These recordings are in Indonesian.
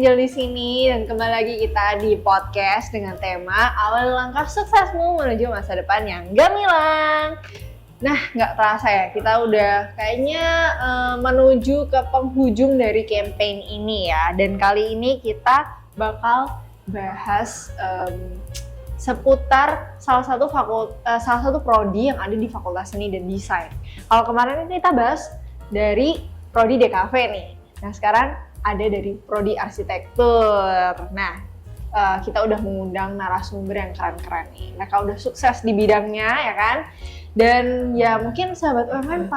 Angel di sini dan kembali lagi kita di podcast dengan tema awal langkah suksesmu menuju masa depan yang gemilang. Nah, nggak terasa ya, kita udah kayaknya menuju ke penghujung dari campaign ini ya. Dan kali ini kita bakal bahas seputar salah satu prodi yang ada di Fakultas Seni dan Desain. Kalau kemarin kita bahas dari prodi DKV nih. Nah, sekarang ada dari prodi arsitektur. Nah, kita udah mengundang narasumber yang keren-keren nih. Mereka udah sukses di bidangnya, ya kan? Dan ya mungkin sahabat UMN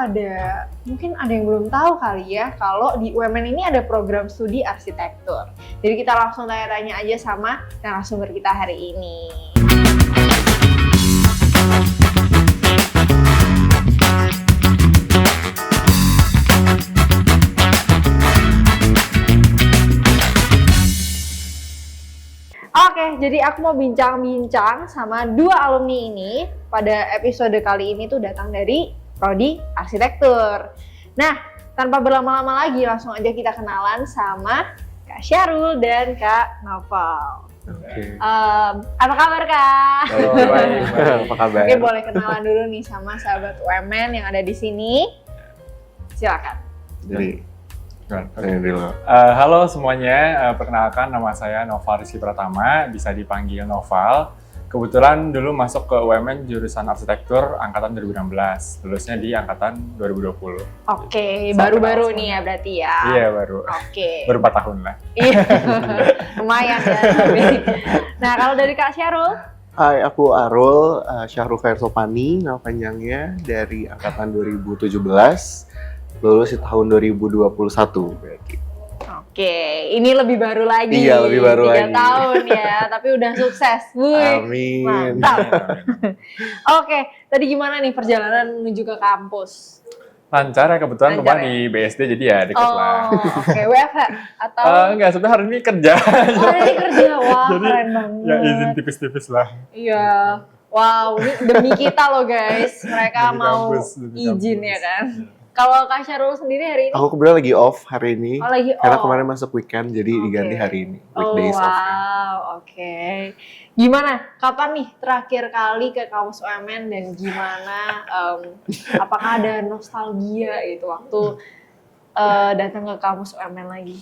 mungkin ada yang belum tahu kali ya, kalau di UMN ini ada program studi arsitektur. Jadi kita langsung tanya-tanya aja sama narasumber kita hari ini. Oke, jadi aku mau bincang-bincang sama dua alumni ini. Pada episode kali ini tuh datang dari prodi arsitektur. Nah, tanpa berlama-lama lagi, langsung aja kita kenalan sama Kak Syahrul dan Kak Noval. Oke. Apa kabar Kak? Halo, baik. Apa kabar? Oke, boleh kenalan dulu nih sama sahabat UMN yang ada di sini. Silakan. Jadi, halo semuanya, perkenalkan nama saya Noval Rizky Pratama, bisa dipanggil Noval. Kebetulan dulu masuk ke UMN jurusan arsitektur angkatan 2016, lulusnya di angkatan 2020. Oke, baru-baru nih ya berarti ya? Iya, baru. Oke. Baru 4 tahun lah. Iya, lumayan ya. Nah, kalau dari Kak Syahrul? Hai, aku Arul, Syahrul Fersopani, nama panjangnya, dari angkatan 2017, lulus di tahun 2021 berarti. Oke, ini lebih baru lagi. Iya, lebih baru 3 lagi. tahun ya, tapi udah sukses. Wih, Amin. mantap. Oke, tadi gimana nih perjalanan menuju ke kampus? Lancar ya, kebetulan Lancar rumah ya? di BSD jadi ya deket lah. Oke, WFH atau? Enggak, sebenarnya hari ini kerja. Oh, ini kerja, wah Jadi, keren banget. Ya izin tipis-tipis lah. Iya, wow, ini demi kita loh guys. Mereka Demi mau kampus, demi izin kampus. ya kan. Kalau Kak Syahrul sendiri hari ini? Aku kebetulan lagi off hari ini, Oh, lagi karena off. kemarin masuk weekend, jadi diganti hari ini, weekdays wow, off ya. oke. Gimana? Kapan nih terakhir kali ke kampus UMN dan gimana? Apakah ada nostalgia itu waktu datang ke kampus UMN lagi?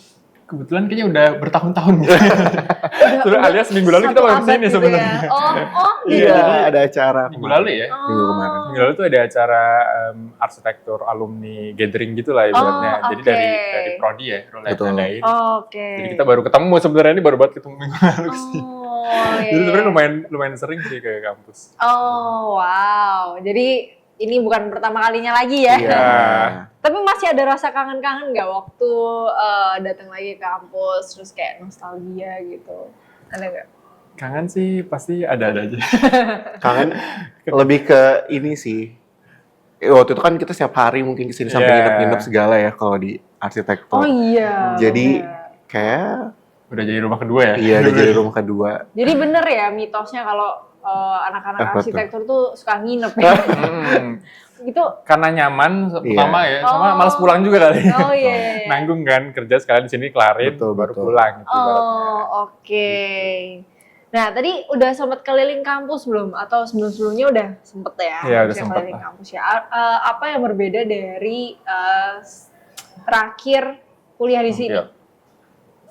Kebetulan kayaknya udah bertahun-tahun gitu. Sebenarnya alias minggu lalu kita satu baru abad kesini gitu sebenarnya. ya? Oh, gitu. Iya, ada acara Minggu lalu ya? Minggu kemarin. Minggu lalu tuh ada acara arsitektur alumni gathering gitu lah ibaratnya. Oh, Jadi oke. dari prodi ya, Rul yang Betul. ngadain. Oke. Jadi kita baru ketemu sebenarnya, ini baru banget ketemu minggu lalu sih. Oh, iya. Jadi sebenarnya lumayan sering sih ke kampus. Oh, wow. Jadi ini bukan pertama kalinya lagi ya? Iya. Tapi masih ada rasa kangen-kangen nggak waktu datang lagi ke kampus, terus kayak nostalgia gitu? Ada nggak? Kangen sih pasti ada-ada aja. Kangen lebih ke ini sih. Waktu itu kan kita setiap hari mungkin kesini sampai Iya. nginep-nginep segala ya kalau di arsitektur. Oh iya. Jadi bener. kayak Udah jadi rumah kedua ya? iya udah jadi rumah kedua. Jadi bener ya mitosnya kalau anak-anak Apa tuh? arsitektur tuh suka nginep ya? Gitu. Karena nyaman pertama ya, Oh. sama malas pulang juga kali. Oh iya. Nanggung kan, kerja sekalian di sini kelarin, Betul, baru betul. pulang gitu ibaratnya. Oh oke. Nah tadi udah sempet keliling kampus belum? Atau sebelum-sebelumnya udah sempet ya? Iya, udah Bisa sempet keliling lah. kampus ya. Apa yang berbeda dari terakhir kuliah di sini? Iya.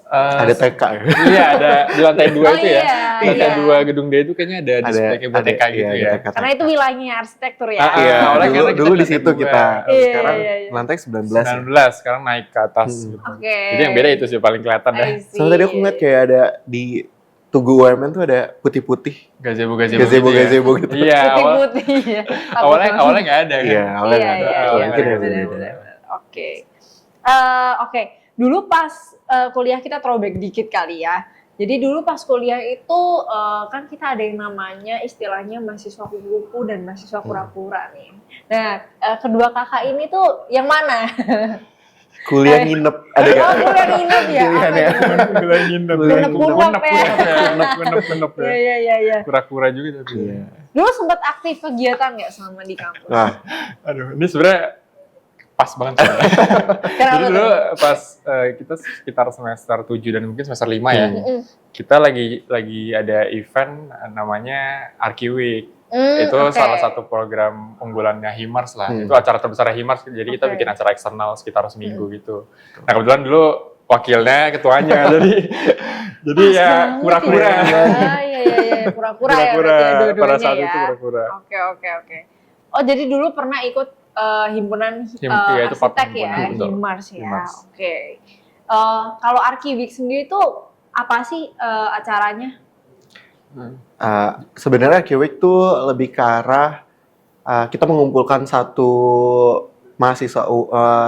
Ada TK ya. Iya, ada di lantai 2 Oh itu ya. iya, Lantai iya. 2 gedung D itu kayaknya ada display kayak buat TK gitu iya, ya. ada TK. Karena itu wilayahnya arsitektur ya. Ah, Iya, awalnya karena dulu kita di situ lantai kita. dua. Iya, Sekarang iya, iya. lantai 19 ya. 19, sekarang naik ke atas Hmm. gitu. Oke. Jadi yang beda itu sih paling kelihatan ya. I see. Soalnya tadi aku ngeliat kayak ada di Tugu UMN tuh ada putih-putih. Gazebo-gazebo Gazebo-gazebo gitu. Iya, Putih-putih ya. awalnya nggak ada kan. Iya, awalnya nggak ada. Iya, Mungkin ya benar, benar. benar. Oke. Oke, dulu pas kuliah kita throwback dikit kali ya. Jadi dulu pas kuliah itu kan kita ada yang namanya istilahnya mahasiswa kupu-kupu dan mahasiswa kura-kura nih. Nah, kedua kakak ini tuh yang mana? Kuliah nginep ada Oh, gak? kuliah nginep ya. Pilihan Apa ya. itu? Kuliah nginep. Kuliah nginep ya. Nginep ya. Iya. Kura-kura juga tapi. Iya. Dulu sempat aktif kegiatan nggak selama di kampus? Nah, Aduh, ini sebenarnya pas banget sih. Kenapa Jadi dulu tuh? pas kita sekitar semester 7 dan mungkin semester 5 ya, Mm-mm. kita lagi ada event namanya Arki Week. Itu Oke. salah satu program unggulannya Himars lah. Hmm. Itu acara terbesarnya Himars, jadi kita Oke. bikin acara eksternal sekitar seminggu gitu. Nah kebetulan dulu wakilnya, ketuanya, jadi Pas ya banget kura-kura. ya. Iya, kura-kura ya Kura-kura, berarti ya dua-duanya pada saat ya. itu kura-kura. Oke. Oh, jadi dulu pernah ikut himpunan Iya, itu part arsitek ya, himpunan, betul. Himars ya. Himars. Oke. Kalau Arki Week sendiri tuh apa sih acaranya? Sebenarnya Kiwik tuh lebih ke arah kita mengumpulkan satu mahasiswa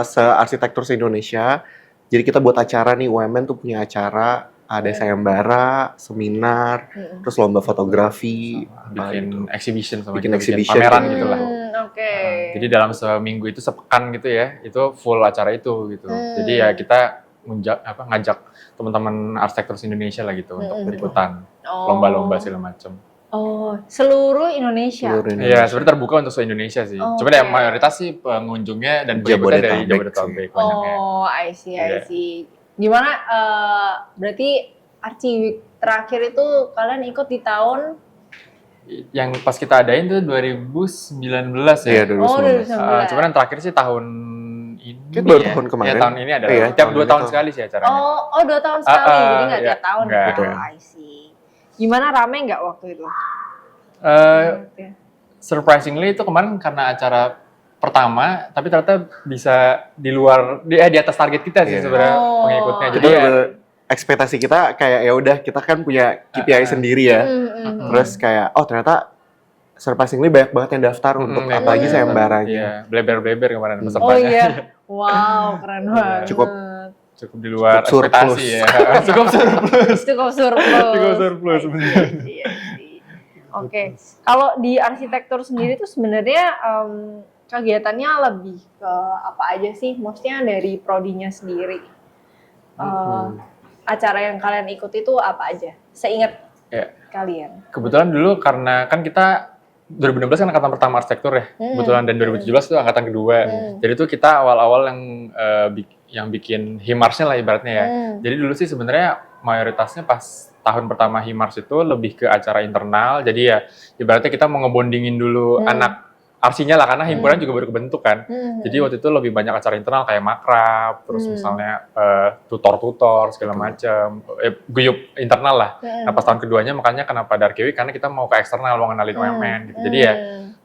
se-arsitektur se-Indonesia. Jadi kita buat acara nih, UMN tuh punya acara, ada sayembara, seminar, terus lomba fotografi, Bikin exhibition sama Bikin kita, exhibition. pameran gitu lah. Oke. Jadi dalam seminggu itu sepekan gitu ya, itu full acara itu gitu. Jadi ya kita ngajak teman-teman arsitektur Indonesia lah gitu untuk ikutan lomba-lomba segala macam. Oh, seluruh Indonesia. seluruh Iya, Indonesia. sebenarnya terbuka untuk se-Indonesia sih. Oh, Cuman ya oke. mayoritas sih pengunjungnya dan pengikutnya dari Jabodetabek Jabodetabek banyaknya. Oh, I see. Iya. Gimana? Berarti Archie Week terakhir itu kalian ikut di tahun? Yang pas kita adain tuh 2019 ya. Iya, 2019. Oh, 2019. Cuman yang terakhir sih tahun ini. Kayak baru ya. tahun kemarin. Ya, tahun ini ada. Iya, Tiap tahun 2 ini tahun tuh. sekali sih acaranya. Oh, 2 tahun sekali. Jadi nggak iya, tiap tahun. nggak. Ya? Betul. I see. Gimana, rame nggak waktu itu? Surprisingly itu kemarin karena acara pertama, tapi ternyata bisa di luar di atas target kita sih Iya. sebenarnya Oh. pengikutnya. Kita Jadi ya, bener-bener ekspektasi kita kayak ya udah kita kan punya KPI sendiri ya. Terus kayak ternyata surprisingly banyak banget yang daftar untuk yang apalagi banyak. sayembaranya. Iya, bleber-bleber kemarin Hmm. pesertanya. Oh iya. Wow, keren banget. Cukup Di luar Cukup surplus. ekspektasi ya. Cukup surplus. Cukup surplus. Cukup surplus, bener. Iya sih. Oke, kalau di arsitektur sendiri tuh sebenarnya kegiatannya lebih ke apa aja sih? Maksudnya dari prodinya sendiri. Acara yang kalian ikut itu apa aja? Seingat Ya. kalian. Kebetulan dulu karena kan kita 2016 kan angkatan pertama arsitektur ya. Kebetulan dan 2017 itu angkatan kedua. Jadi tuh kita awal-awal yang bikin Himarsnya lah ibaratnya ya. Jadi dulu sih sebenarnya mayoritasnya pas tahun pertama Himars itu lebih ke acara internal. Jadi ya ibaratnya kita mau ngebondingin dulu anak arsinya lah, karena himpunan juga baru kebentuk kan. Jadi waktu itu lebih banyak acara internal kayak makrab, terus misalnya tutor-tutor segala macam, guyup internal lah. Nah pas tahun keduanya makanya kenapa Darkewi, karena kita mau ke eksternal, mau ngenalin UMN gitu. Jadi ya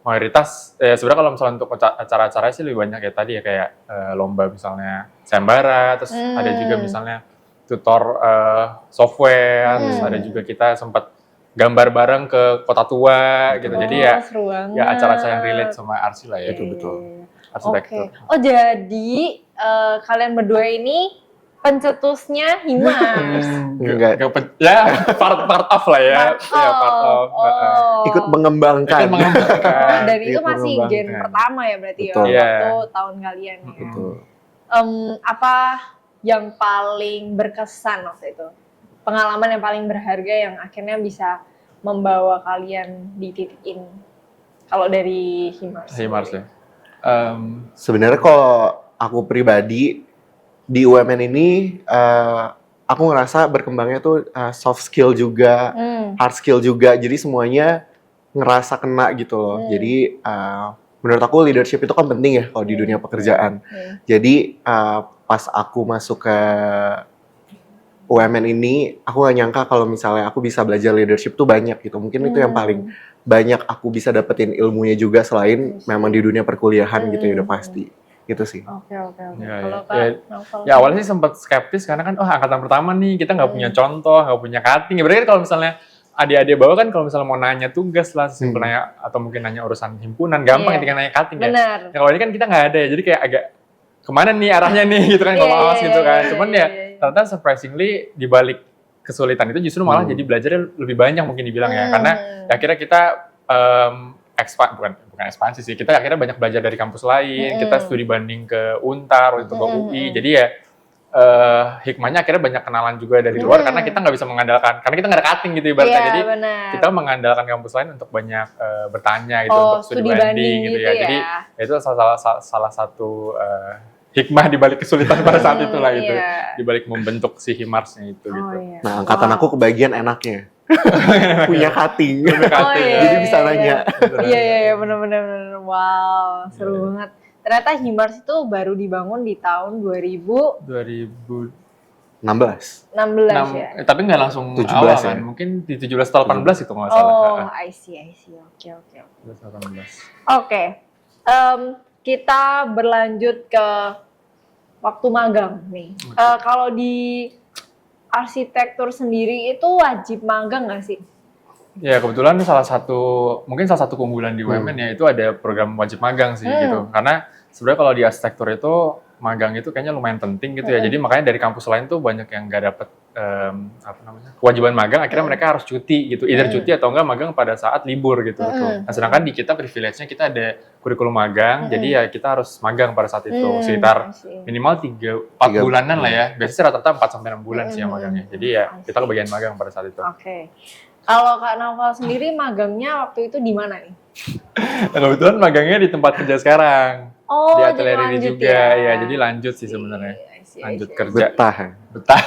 mayoritas sebenarnya kalau misalnya untuk acara-acara sih lebih banyak ya tadi ya kayak lomba misalnya sayembara, terus ada juga misalnya tutor software, terus ada juga kita sempat gambar bareng ke Kota Tua gitu. Jadi ya seru banget. ya acara-acara yang relate sama arsi lah ya. Betul. Arsitektur. Oke. Oh jadi kalian berdua ini pencetusnya Himars. Enggak. Ya part of lah ya. Ya part of. Ikut mengembangkan. Ikut mengembangkan. Dan itu Ikut masih gen mengembangkan. pertama ya berarti Betul. ya, Iya. waktu tahun kalian ya. Betul. Apa yang paling berkesan waktu itu? Pengalaman yang paling berharga yang akhirnya bisa membawa kalian di titik ini? Kalau dari Himars. Himars ya. Sebenarnya kalau aku pribadi di UMN ini aku ngerasa berkembangnya tuh soft skill juga, hard skill juga. Jadi semuanya ngerasa kena gitu loh. Jadi menurut aku leadership itu kan penting ya kalau di dunia pekerjaan. Jadi pas aku masuk ke UMN ini, aku gak nyangka kalau misalnya aku bisa belajar leadership tuh banyak gitu. Mungkin itu yang paling banyak aku bisa dapetin ilmunya juga selain memang di dunia perkuliahan gitu ya udah pasti. Gitu sih. Oke. Ya, Kalau ya. Kak Novel? Ya awalnya sih sempat skeptis karena kan angkatan pertama nih kita nggak punya contoh, nggak punya cutting. Ya berarti kan kalau misalnya adik-adik bawah kan kalau misalnya mau nanya tugas lah, simpel nanya atau mungkin nanya urusan himpunan gampang Iya. ketika nanya cutting ya. Benar. Ya kalau ini kan kita nggak ada ya, jadi kayak agak kemana nih arahnya nih gitu kan kalau awas gitu kan. Cuman ya ternyata surprisingly di balik kesulitan itu justru malah jadi belajarnya lebih banyak mungkin dibilang ya, karena akhirnya kita bukan ekspansi sih, kita akhirnya banyak belajar dari kampus lain, kita studi banding ke Untar, waktu itu ke UI, jadi ya hikmahnya akhirnya banyak kenalan juga dari luar karena kita nggak bisa mengandalkan, karena kita nggak ada cutting gitu ibaratnya. Iya, Jadi benar. kita mengandalkan kampus lain untuk banyak bertanya gitu, Oh, untuk studi banding gitu ya. Jadi itu salah satu hikmah di balik kesulitan pada saat itulah itu, iya. di balik membentuk si Himarsnya itu Oh, gitu. iya. Nah, angkatan aku kebagian enaknya. Punya cutting. Oh, iya, Jadi bisa iya, nanya. Iya, benar. Wow, seru banget. Ternyata Himars itu baru dibangun di tahun 2016 2016 ya. tapi nggak langsung 17 awal ya? kan, mungkin di 17 atau 18 itu nggak salah. Oh, I see. Oke. 17 atau 18. Oke, kita berlanjut ke waktu magang nih. Kalau di arsitektur sendiri itu wajib magang nggak sih? Ya kebetulan mungkin salah satu keunggulan di UMN ya itu ada program wajib magang sih gitu. Karena sebenarnya kalau di arsitektur itu magang itu kayaknya lumayan penting gitu ya. Jadi makanya dari kampus lain tuh banyak yang nggak dapet kewajiban magang, akhirnya mereka harus cuti gitu. Either cuti atau enggak magang pada saat libur gitu. Nah, sedangkan di kita privilege-nya kita ada kurikulum magang, jadi ya kita harus magang pada saat itu sekitar minimal 4 bulanan lah ya. Biasanya rata-rata 4 sampai 6 bulan sih yang magangnya. Jadi ya kita kebagian magang pada saat itu. Oke. Kalau Kak Naufal sendiri magangnya waktu itu di mana nih? Nah, kebetulan magangnya di tempat kerja sekarang. Oh, Di atelier ini lanjut juga ya. jadi lanjut sih sebenarnya. Lanjut kerja. Betah. Betah.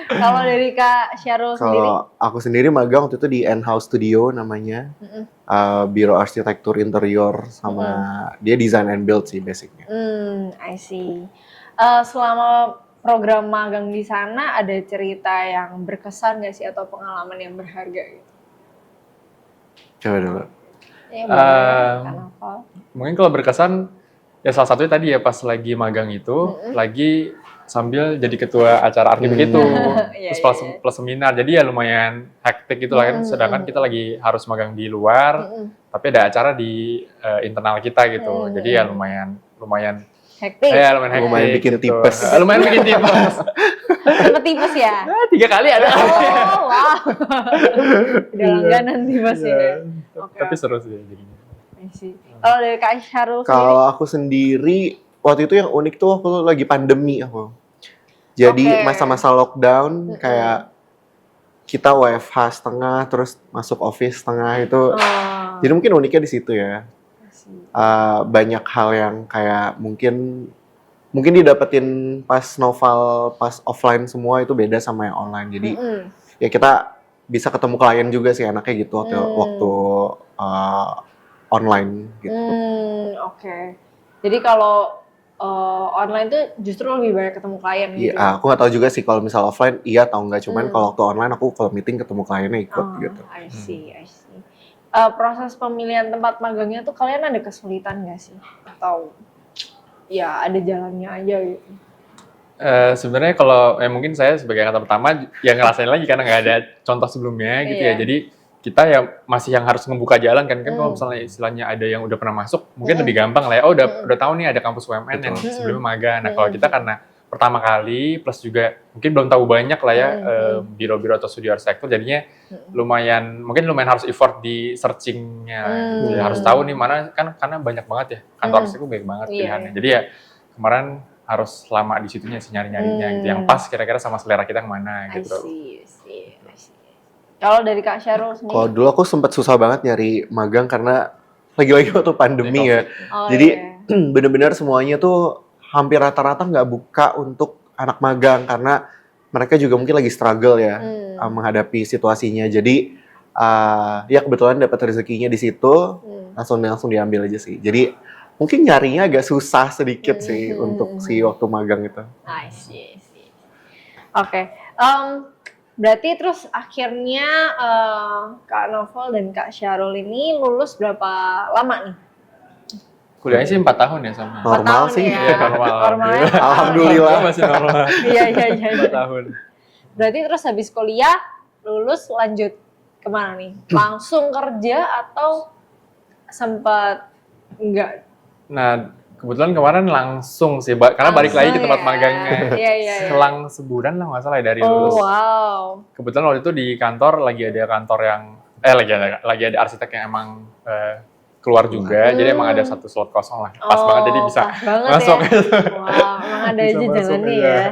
Kalau dari Kak Syarul sendiri? Kalau aku sendiri magang waktu itu di N-House Studio namanya. Biro arsitektur interior sama dia design and build sih basicnya. I see. Selama program magang di sana ada cerita yang berkesan nggak sih atau pengalaman yang berharga gitu? Coba dulu. Ya, boleh, Kak Naufal. Mungkin kalau berkesan ya salah satunya tadi ya pas lagi magang itu lagi sambil jadi ketua acara arsitek itu, terus plus seminar, jadi ya lumayan hektik gitu lah kan. Sedangkan kita lagi harus magang di luar, tapi ada acara di internal kita gitu, jadi ya lumayan Hektik. Lumayan bikin gitu. tipes. Lumayan bikin tipes. Sempet tipes ya? 3 kali ada. Oh, wow. Udah langganan tipes ya. Tapi seru sih jadinya. Kalau dari Kak Syarul sendiri? Kalau aku sendiri waktu itu yang unik tuh waktu lagi pandemi aku. Jadi masa-masa lockdown kayak kita WFH setengah terus masuk office setengah itu. Jadi mungkin uniknya di situ ya. Banyak hal yang kayak mungkin didapetin pas novel pas offline semua itu beda sama yang online. Jadi ya kita bisa ketemu klien juga sih enaknya gitu waktu online gitu. Oke. Jadi kalau online tuh justru lebih banyak ketemu klien gitu. Iya, aku nggak tahu juga sih kalau misal offline iya atau enggak. Cuman kalau waktu online aku kalau meeting ketemu kliennya ikut gitu. I see. Proses pemilihan tempat magangnya tuh kalian ada kesulitan nggak sih? Atau ya ada jalannya aja gitu? Sebenarnya kalau mungkin saya sebagai angkatan pertama yang ngerasain lagi karena nggak ada contoh sebelumnya gitu ya. Jadi kita ya masih yang harus membuka jalan kan kalau misalnya istilahnya ada yang udah pernah masuk mungkin lebih gampang lah ya. Oh udah tahu nih ada kampus UMN yang sebelumnya magang. Nah kalau kita karena pertama kali plus juga mungkin belum tahu banyak lah ya biro-biro atau studio arsitektur, jadinya lumayan harus effort di searchingnya gitu. Harus tahu nih mana kan karena banyak banget ya kantor arsitektur banyak banget pilihannya. Jadi ya kemarin harus lama di situnya sih nyari-nyarinya gitu yang pas kira-kira sama selera kita kemana gitu. I see. Kalau dari Kak Syarul sendiri? Kalau dulu aku sempat susah banget nyari magang karena lagi-lagi waktu pandemi ya. Jadi benar-benar semuanya tuh hampir rata-rata nggak buka untuk anak magang karena mereka juga mungkin lagi struggle ya menghadapi situasinya. Jadi ya kebetulan dapat rezekinya di situ, langsung diambil aja sih. Jadi mungkin nyarinya agak susah sedikit sih untuk si waktu magang itu. I see. Oke. Berarti terus akhirnya Kak Naufal dan Kak Syarul ini lulus berapa lama nih? Kuliahnya sih 4 tahun ya sama. Normal sih. Ya. Normal. Alhamdulillah Masih normal. Iya. 4 tahun. Berarti terus habis kuliah lulus lanjut kemana nih? Langsung kerja atau sempat enggak? Nah, kebetulan kemarin langsung sih, karena balik lagi ke tempat magangnya. Iya. Selang sebulan lah nggak salah ya dari Oh, lulus. wow. Kebetulan waktu itu di kantor lagi ada kantor yang lagi ada arsitek yang emang keluar juga, jadi emang ada satu slot kosong lah, pas banget jadi bisa pas banget masuk. ya. Wah, emang ada Bisa aja masuk, jalannya iya. ya.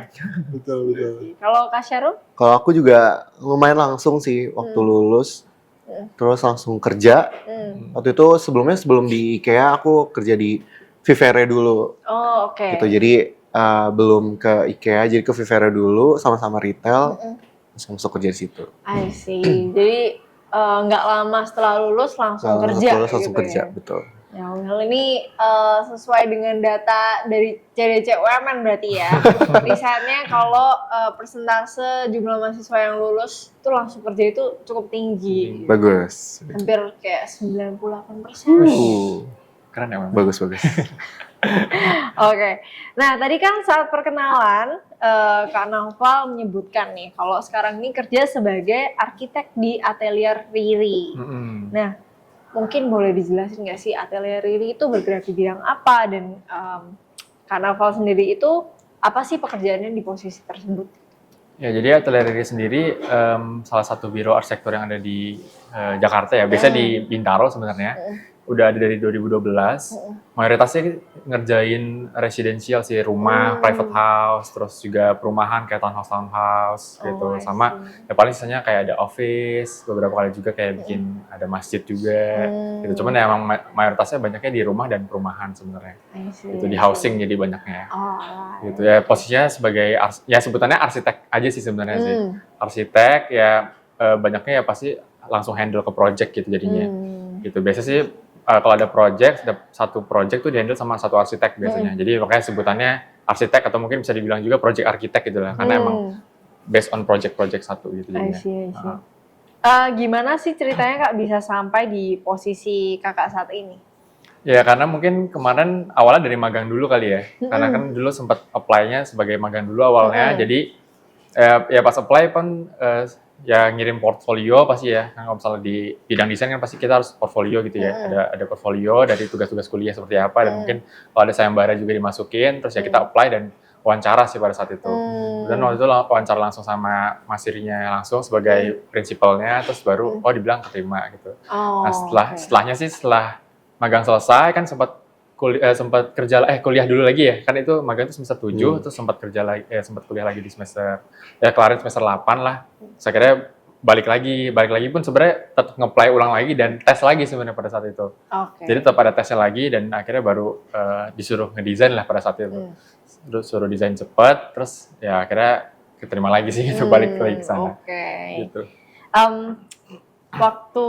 Betul. Kalau Kak Syarul? Kalau aku juga lumayan langsung sih waktu lulus, terus langsung kerja. Waktu itu sebelum di IKEA aku kerja di Vivere dulu. Oh, oke. Gitu. Jadi belum ke IKEA, jadi ke Vivere dulu sama-sama retail, terus masuk kerja di situ. I see. Jadi nggak lama setelah lulus langsung kerja Lulus langsung gitu kerja, ya. betul. Ya, well, ini sesuai dengan data dari CDC UMN berarti ya. Risetnya kalau persentase jumlah mahasiswa yang lulus itu langsung kerja itu cukup tinggi. Bagus. Hampir kayak 98%. Keren ya, Mam. Bagus. Oke. Nah, tadi kan saat perkenalan Kak Naufal menyebutkan nih kalau sekarang ini kerja sebagai arsitek di Atelier Riri. Nah, mungkin boleh dijelasin nggak sih Atelier Riri itu bergerak di bidang apa dan Kak Naufal sendiri itu apa sih pekerjaannya di posisi tersebut? Ya, jadi Atelier Riri sendiri salah satu biro arsitektur yang ada di Jakarta ya, biasa di Bintaro sebenarnya. Udah ada dari 2012. Mayoritasnya ngerjain residensial sih, rumah, private house, terus juga perumahan kayak townhouse gitu. Sama ya paling sisanya kayak ada office, beberapa kali juga kayak bikin ada masjid juga. Gitu. Cuman ya emang mayoritasnya banyaknya di rumah dan perumahan sebenarnya. Itu di housing jadi banyaknya. Gitu ya, posisinya sebagai ya sebutannya arsitek aja sih sebenarnya sih. Arsitek ya banyaknya ya pasti langsung handle ke project gitu jadinya. Gitu. Biasa sih kalau ada satu project tuh dihandle sama satu arsitek biasanya. Jadi makanya sebutannya arsitek atau mungkin bisa dibilang juga project arsitek gitu lah. Karena emang based on project satu gitu jadinya. I see. Gimana sih ceritanya Kak bisa sampai di posisi Kakak saat ini? Ya karena mungkin kemarin awalnya dari magang dulu kali ya. Karena kan dulu sempat apply-nya sebagai magang dulu awalnya. Jadi ya pas apply pun ya ngirim portfolio pasti ya. Kan kalau misalnya di bidang desain kan pasti kita harus portfolio gitu ya. Ada portfolio dari tugas-tugas kuliah seperti apa dan mungkin kalau ada sayembara juga dimasukin, terus ya kita apply dan wawancara sih pada saat itu. Dan waktu itu wawancara langsung sama masirnya langsung sebagai prinsipalnya, terus baru dibilang keterima gitu. Nah setelahnya sih setelah magang selesai kan sempat kuliah dulu lagi ya. Kan itu magang itu semester 7 terus sempat kuliah lagi di semester kelarin semester 8 lah. Saya kira balik lagi pun sebenarnya tetap nge-apply ulang lagi dan tes lagi sebenarnya pada saat itu. Jadi tetap ada tesnya lagi dan akhirnya baru disuruh ngedesain lah pada saat itu. Terus suruh desain cepat, terus ya akhirnya keterima lagi sih itu balik lagi ke sana. Gitu. Waktu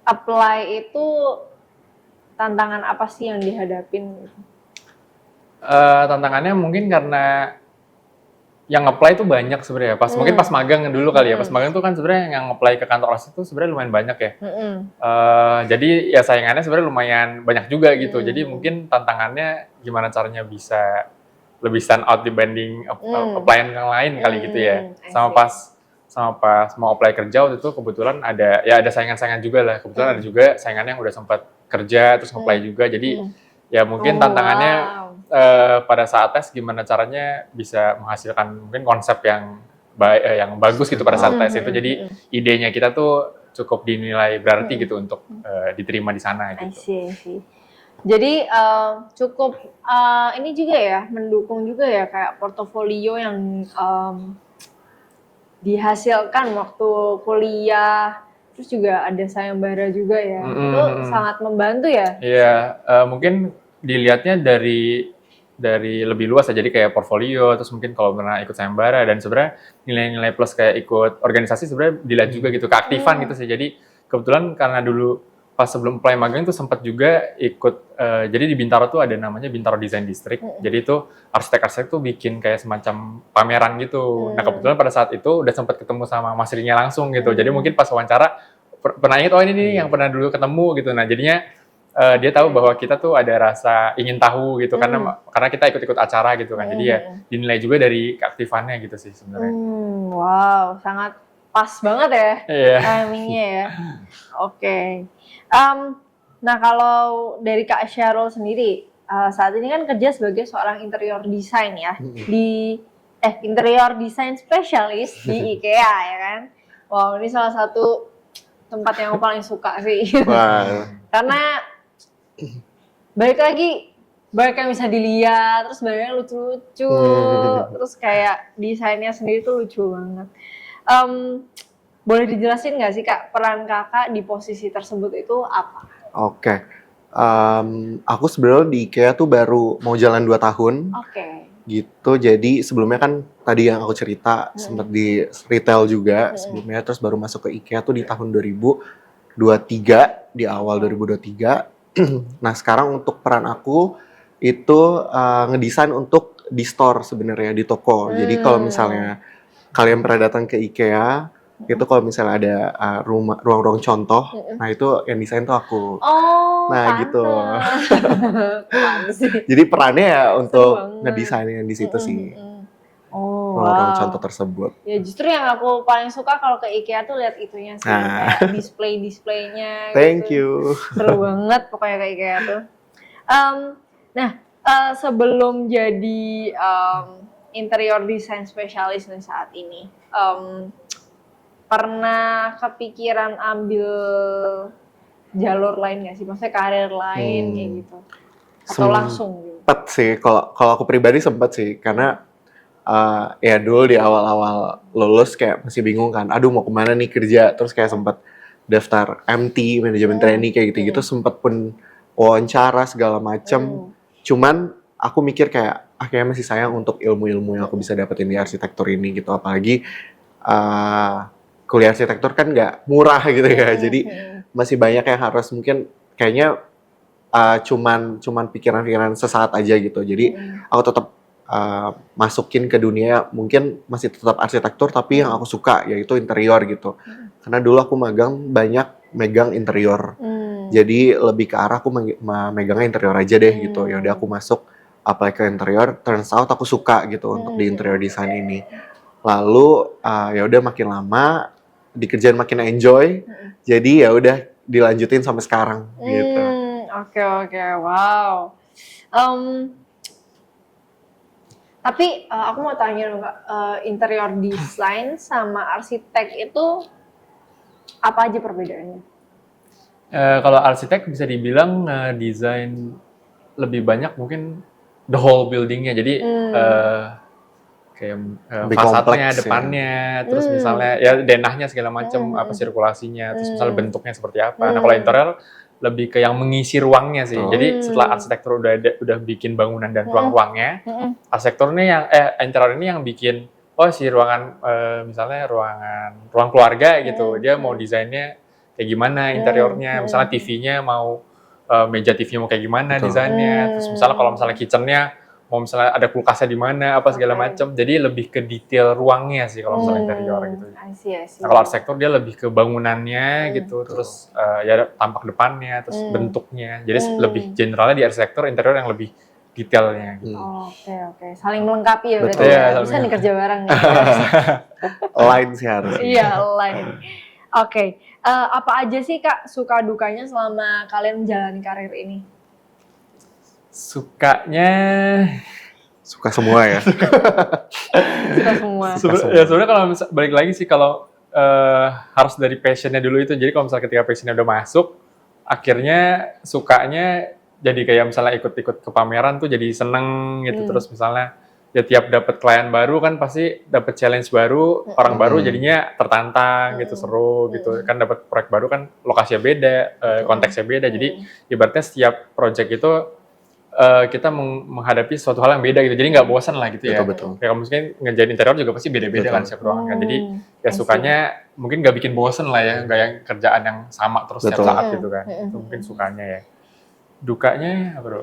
apply itu tantangan apa sih yang dihadapin? Tantangannya mungkin karena yang apply itu banyak sebenarnya. Mungkin pas magang dulu kali ya. Pas magang tuh kan sebenarnya yang apply ke kantor arsitek itu sebenarnya lumayan banyak ya. Jadi ya saingannya sebenarnya lumayan banyak juga gitu. Jadi mungkin tantangannya gimana caranya bisa lebih stand out dibanding applyan yang lain kali gitu ya. Sama pas mau apply kerja waktu itu kebetulan ada saingan-saingan juga lah. Kebetulan ada juga saingan yang udah sempat kerja terus nge-apply juga. Jadi ya mungkin tantangannya pada saat tes gimana caranya bisa menghasilkan mungkin konsep yang bagus gitu pada saat tes itu. Jadi idenya kita tuh cukup dinilai berarti gitu untuk diterima di sana gitu. I see. Jadi cukup ini juga ya, mendukung juga ya kayak portofolio yang dihasilkan waktu kuliah, terus juga ada sayembara juga ya. Itu sangat membantu ya? Iya, mungkin dilihatnya dari lebih luas ya, jadi kayak portfolio, terus mungkin kalau pernah ikut sayembara dan sebenarnya nilai-nilai plus kayak ikut organisasi sebenarnya dilihat juga gitu, keaktifan gitu sih. Jadi kebetulan karena dulu pas sebelum apply magang itu sempat juga ikut, jadi di Bintaro tuh ada namanya Bintaro Design District, jadi itu arsitek-arsitek tuh bikin kayak semacam pameran gitu. Nah kebetulan pada saat itu udah sempat ketemu sama Mas Rinya langsung gitu, jadi mungkin pas wawancara pernah ingat, ini nih yang pernah dulu ketemu gitu. Nah jadinya dia tahu bahwa kita tuh ada rasa ingin tahu gitu, karena kita ikut-ikut acara gitu kan, jadi ya dinilai juga dari keaktifannya gitu sih sebenarnya. Wow, sangat pas banget ya timingnya ya. Oke. Nah kalau dari Kak Syarul sendiri, saat ini kan kerja sebagai seorang interior design ya, interior design specialist di IKEA ya kan. Wow, ini salah satu tempat yang aku paling suka sih. Wah. Karena balik lagi banyak yang bisa dilihat, terus banyak yang lucu-lucu, terus kayak desainnya sendiri tuh lucu banget. Boleh dijelasin nggak sih Kak, peran Kakak di posisi tersebut itu apa? Oke. Aku sebenarnya di IKEA tuh baru mau jalan 2 tahun. Oke. Gitu, jadi sebelumnya kan tadi yang aku cerita sempat di retail juga sebelumnya, terus baru masuk ke IKEA tuh di tahun 2023, di awal 2023. Nah sekarang untuk peran aku itu ngedesain untuk di store sebenarnya, di toko. Jadi kalau misalnya kalian pernah datang ke IKEA, itu kalau misalnya ada ruang-ruang contoh, nah itu yang desain tuh aku. Oh, Nah gitu. Pantes sih. Jadi perannya ya untuk banget. ngedesain yang di situ sih. Oh, Ruang wow. contoh tersebut. Ya justru yang aku paling suka kalau ke IKEA tuh lihat itunya sih, Nah. kayak display-displaynya. Thank gitu. you. Seru banget pokoknya ke IKEA tuh. Nah, sebelum jadi interior design spesialis nih saat ini, pernah kepikiran ambil jalur lain nggak sih? Maksudnya karir lain kayak gitu? Atau langsung gitu? Sempet sih, kalau aku pribadi sempet sih, karena ya dulu di awal-awal lulus kayak masih bingung kan, aduh mau kemana nih kerja, terus kayak sempet daftar MT, manajemen trainee kayak gitu-gitu, sempet pun wawancara segala macem. Cuman aku mikir kayak, kayaknya masih sayang untuk ilmu-ilmu yang aku bisa dapetin di arsitektur ini gitu, apalagi kuliah arsitektur kan nggak murah gitu ya, jadi masih banyak yang harus mungkin kayaknya cuman pikiran-pikiran sesaat aja gitu. Jadi aku tetap masukin ke dunia mungkin masih tetap arsitektur tapi yang aku suka yaitu interior gitu. Karena dulu aku banyak megang interior. Jadi lebih ke arah aku megangnya interior aja deh gitu. Ya udah aku masuk apply ke interior, turns out aku suka gitu untuk di interior design ini. Lalu ya udah makin lama dikerjain makin enjoy. Jadi ya udah dilanjutin sampai sekarang gitu. Oke, wow. Tapi aku mau tanya dong Kak, interior design sama arsitek itu apa aja perbedaannya? Kalau arsitek bisa dibilang desain lebih banyak mungkin the whole buildingnya. Jadi kayak fasadnya, depannya, terus misalnya ya denahnya segala macam, apa sirkulasinya, terus misalnya bentuknya seperti apa. Nah kalau interior lebih ke yang mengisi ruangnya sih. Jadi setelah arsitektur udah bikin bangunan dan ruang-ruangnya, arsitektur ini yang interior ini yang bikin si ruangan misalnya ruang keluarga gitu. Dia mau desainnya kayak gimana interiornya, misalnya TV-nya mau meja TV-nya mau kayak gimana desainnya. Terus misalnya kalau misalnya kitchen-nya mau misalnya ada kulkasnya di mana apa segala macam. Jadi lebih ke detail ruangnya sih kalau misalnya interior gitu. I see. Nah, kalau arsitektur dia lebih ke bangunannya gitu, terus ya tampak depannya, terus bentuknya. Jadi lebih generalnya di arsitektur, interior yang lebih detailnya gitu. Oke. Saling melengkapi ya berarti. Betul. Ya. Bisa nih kerja bareng. Line sih harusnya. Iya, line. Oke. Apa aja sih Kak suka dukanya selama kalian menjalani karir ini? Sukanya suka semua ya. Suka semua. Ya sebenarnya kalau balik lagi sih kalau harus dari passionnya dulu itu. Jadi kalau misalnya ketika passionnya udah masuk, akhirnya sukanya jadi kayak misalnya ikut-ikut ke pameran tuh jadi seneng gitu. Terus misalnya ya tiap dapat klien baru kan pasti dapat challenge baru, orang baru jadinya tertantang gitu, seru gitu. Kan dapat proyek baru kan lokasinya beda, konteksnya beda. Jadi ibaratnya setiap project itu kita menghadapi suatu hal yang beda gitu, jadi nggak bosan lah gitu ya. Betul. Kayak mungkin ngerjain interior juga pasti beda-beda kan setiap ruangan kan. Jadi ya sukanya mungkin nggak bikin bosan lah ya, nggak yang kerjaan yang sama terus setiap saat gitu kan. Itu mungkin sukanya ya. Dukanya apa bro?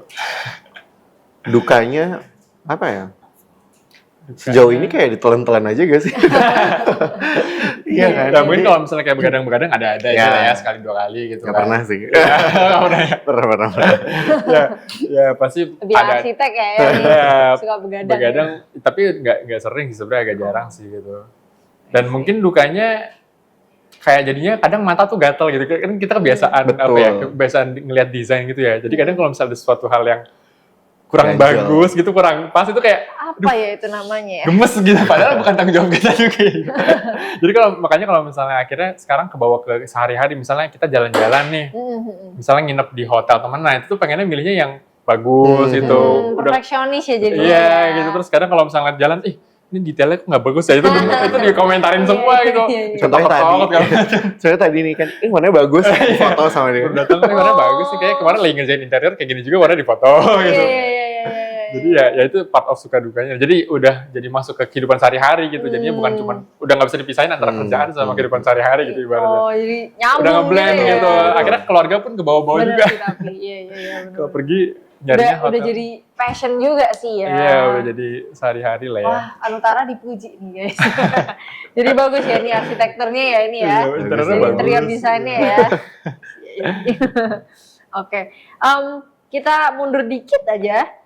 Dukanya apa ya? Sejauh ini kayak ditelan-telan aja gak sih? Iya kan? Ya, mungkin kalau misalnya kayak begadang-begadang ada aja lah ya, sekali dua kali gitu. Gak kan. pernah sih. Pernah. Ya pasti Lebih ada. arsitek ya, suka begadang. Begadang, tapi nggak sering sih sebenarnya, agak jarang sih gitu. Dan mungkin dukanya kayak jadinya kadang mata tuh gatel gitu. Kan kita kebiasaan kebiasaan ngelihat desain gitu ya. Jadi kadang kalau misalnya ada suatu hal yang kurang Ganjel. bagus gitu, kurang pas, itu kayak Apa ya itu namanya ya? gemes gitu, padahal bukan tanggung jawab kita juga. Jadi makanya kalau misalnya akhirnya sekarang kebawa ke sehari-hari, misalnya kita jalan-jalan nih, misalnya nginep di hotel temen, nah itu tuh pengennya milihnya yang bagus gitu. Udah, Perfeksionis ya jadi. iya gitu, terus kadang kalau misalnya jalan, ini detailnya kok nggak bagus ya, itu dikomentarin semua gitu. Contohnya Ketok-ketok, tadi, soalnya tadi nih kan, warnanya bagus, foto sama dia. baru datang nih warnanya bagus sih, kayak kemarin lagi ngerjain interior kayak gini juga warnanya difoto gitu. Jadi ya itu part of suka dukanya. Jadi udah jadi masuk ke kehidupan sehari-hari gitu. Jadinya bukan cuman udah nggak bisa dipisahin antara kerjaan sama kehidupan sehari-hari gitu ibaratnya. Oh, jadi nyambung Udah ngeblend ya. gitu. Akhirnya keluarga pun ke bawah-bawah Bener juga. sih tapi, iya bener. Kalau pergi nyarinya Udah hotel. jadi passion juga sih ya. Iya, udah jadi sehari-hari lah ya. Wah, Anutara dipuji nih guys. Jadi bagus ya ini arsitekturnya ya ini ya. Iya, interiornya Jadi bagus. interior desainnya ya. Oke, kita mundur dikit aja.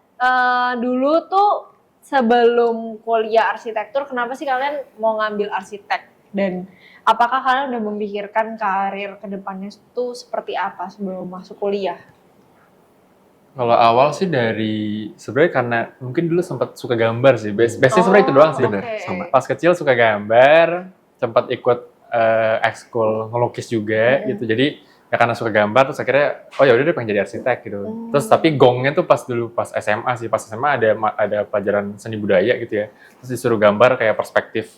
Dulu tuh sebelum kuliah arsitektur, kenapa sih kalian mau ngambil arsitek? Dan apakah kalian udah memikirkan karir kedepannya tuh seperti apa sebelum masuk kuliah? Kalau awal sih dari sebenarnya karena mungkin dulu sempat suka gambar sih. Base-nya sebenarnya itu doang sih. Bener, Oke. sama. Pas kecil suka gambar, sempat ikut ekskul ngelukis juga gitu. Jadi ya karena suka gambar terus akhirnya oh ya udah deh pengen jadi arsitek gitu. Terus tapi gongnya tuh pas SMA sih. Pas SMA ada pelajaran seni budaya gitu ya. Terus disuruh gambar kayak perspektif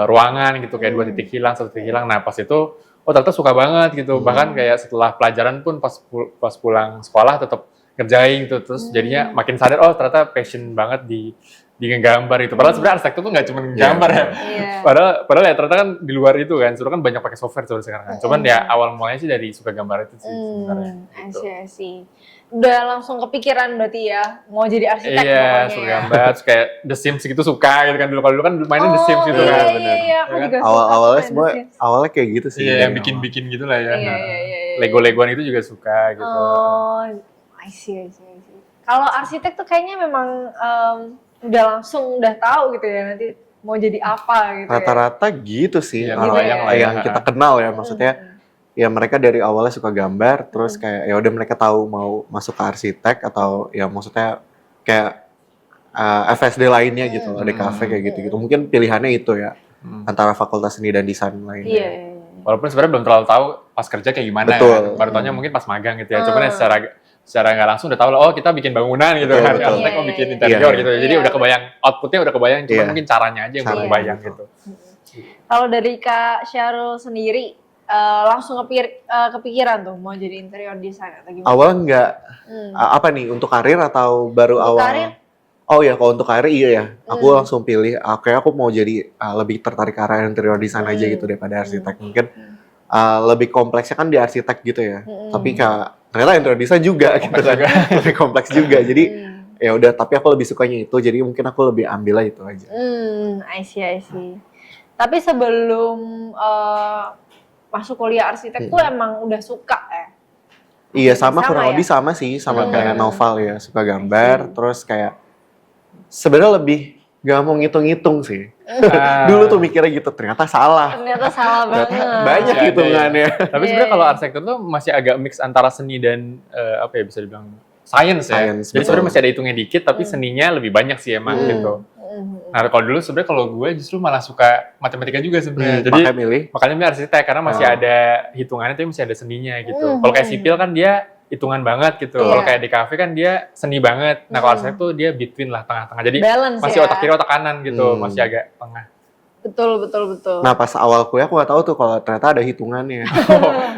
ruangan gitu, kayak 2 titik hilang, 1 titik hilang. Nah, pas itu oh ternyata suka banget gitu. Bahkan kayak setelah pelajaran pun pas pulang sekolah tetap ngerjain gitu. Terus jadinya makin sadar oh ternyata passion banget di ngegambar itu. Padahal sebenarnya arsitektur tuh nggak cuma gambar ya. Iya. Padahal ya ternyata kan di luar itu kan, sudah kan banyak pakai software sekarang kan. Cuman ya awal mulanya sih dari suka gambar itu sih sebenarnya. Gitu. I see. Udah langsung kepikiran berarti ya mau jadi arsitek Iya, pokoknya suka ya. gambar, terus kayak The Sims gitu suka gitu kan dulu. Kalau dulu kan mainnya The Sims gitu iya, kan. Iya, aku juga suka Awalnya main semua The Sims. awalnya kayak gitu sih. Iya, dari yang awal. bikin-bikin gitu lah ya. Iya. Lego-legoan itu juga suka gitu. Oh, I see. Kalau arsitek tuh kayaknya memang udah langsung udah tahu gitu ya nanti mau jadi apa gitu ya. Rata-rata gitu sih Iya, orang kebayang lah ya. yang kita kenal ya, maksudnya ya mereka dari awalnya suka gambar terus kayak ya udah mereka tahu mau masuk ke arsitek atau ya maksudnya kayak FSD lainnya gitu, ada kafe kayak gitu-gitu. Mungkin pilihannya itu ya antara fakultas seni dan desain lainnya. Iya. Walaupun sebenarnya belum terlalu tahu pas kerja kayak gimana Betul. ya. Baru taunya mungkin pas magang gitu ya. Cuman ya secara nggak langsung udah tahu lah, oh kita bikin bangunan gitu Betul, kan. betul. Arsitek mau Iya, bikin iya. interior Iya. gitu. Jadi Iya, udah kebayang, outputnya udah kebayang, cuma Iya. mungkin caranya aja yang belum Caranya, kebayang betul. gitu. Kalau dari Kak Syarul sendiri langsung kepikiran tuh mau jadi interior design atau gimana? Awalnya nggak Hmm. apa nih untuk karir atau baru Untuk awal? karir? Oh ya, kalau untuk karir iya ya. Aku langsung pilih, kayak aku mau jadi lebih tertarik ke arah interior design aja gitu daripada arsitek. Mungkin lebih kompleksnya kan di arsitek gitu ya. Tapi ternyata interior design juga gitu kan. Lebih kompleks juga. Jadi ya udah, tapi aku lebih sukanya itu. Jadi mungkin aku lebih ambilnya itu aja. I see. Tapi sebelum masuk kuliah arsitek tuh emang udah suka ya? Iya, sama Sama kurang ya? lebih sama sih, sama kayak Noval ya, suka gambar. Terus kayak sebenarnya lebih gak mau ngitung-ngitung sih. Dulu tuh mikirnya gitu, ternyata salah. Ternyata salah banget. Banyak Masih ada hitungannya. Tapi sebenarnya kalau arsitektur tuh masih agak mix antara seni dan apa ya bisa dibilang science ya. Science, Jadi betul. sebenarnya masih ada hitungnya dikit, tapi seninya lebih banyak sih emang gitu. Nah kalau dulu sebenarnya kalau gue justru malah suka matematika juga sebenarnya. Jadi Makanya milih. makanya milih arsitek karena masih ada hitungannya tapi masih ada seninya gitu. Kalau kayak sipil kan dia hitungan banget gitu. Iya. Kalau kayak di kafe kan dia seni banget. Nah kalau arsitek tuh dia between lah, tengah-tengah. Jadi Balance masih ya. otak kiri otak kanan gitu, masih agak tengah. Betul. Nah pas awal kuliah aku gak tahu tuh kalau ternyata ada hitungannya.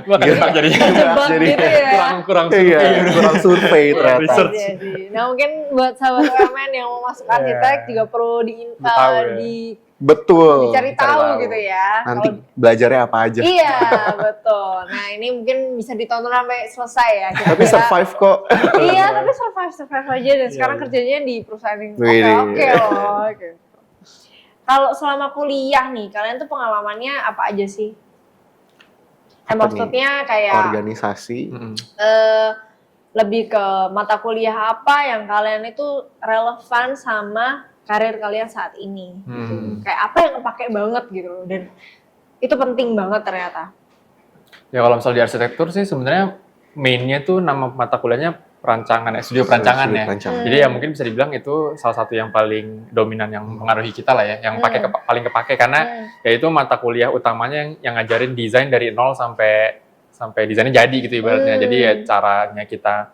Gue akan jebak jadinya. Jebak Jadi gitu ya. kurang Iya, kurang survei ternyata. Research. Jadi, nah mungkin buat sahabat UMN yang mau masuk arsitek juga perlu Tahu ya. Betul. dicari tahu gitu ya. Nanti Kalau- belajarnya apa aja. Iya, betul. Nah, ini mungkin bisa ditonton sampai selesai ya. Tapi survive kok. Iya, tapi survive aja dan sekarang kerjanya di perusahaan yang Wih. oke loh. Oke. Kalau selama kuliah nih, kalian tuh pengalamannya apa aja sih? Apa Maksudnya kayak Organisasi. lebih ke mata kuliah apa yang kalian itu relevan sama karir kalian saat ini. Gitu. Kayak apa yang kepake banget gitu loh. Dan itu penting banget ternyata. Ya kalau misalnya di arsitektur sih sebenarnya mainnya tuh nama mata kuliahnya studio perancangan ya. Perancangan. Jadi ya mungkin bisa dibilang itu salah satu yang paling dominan yang mengaruhi kita lah ya, yang paling kepake karena ya itu mata kuliah utamanya yang ngajarin desain dari nol sampai desainnya jadi gitu ibaratnya. Jadi ya caranya kita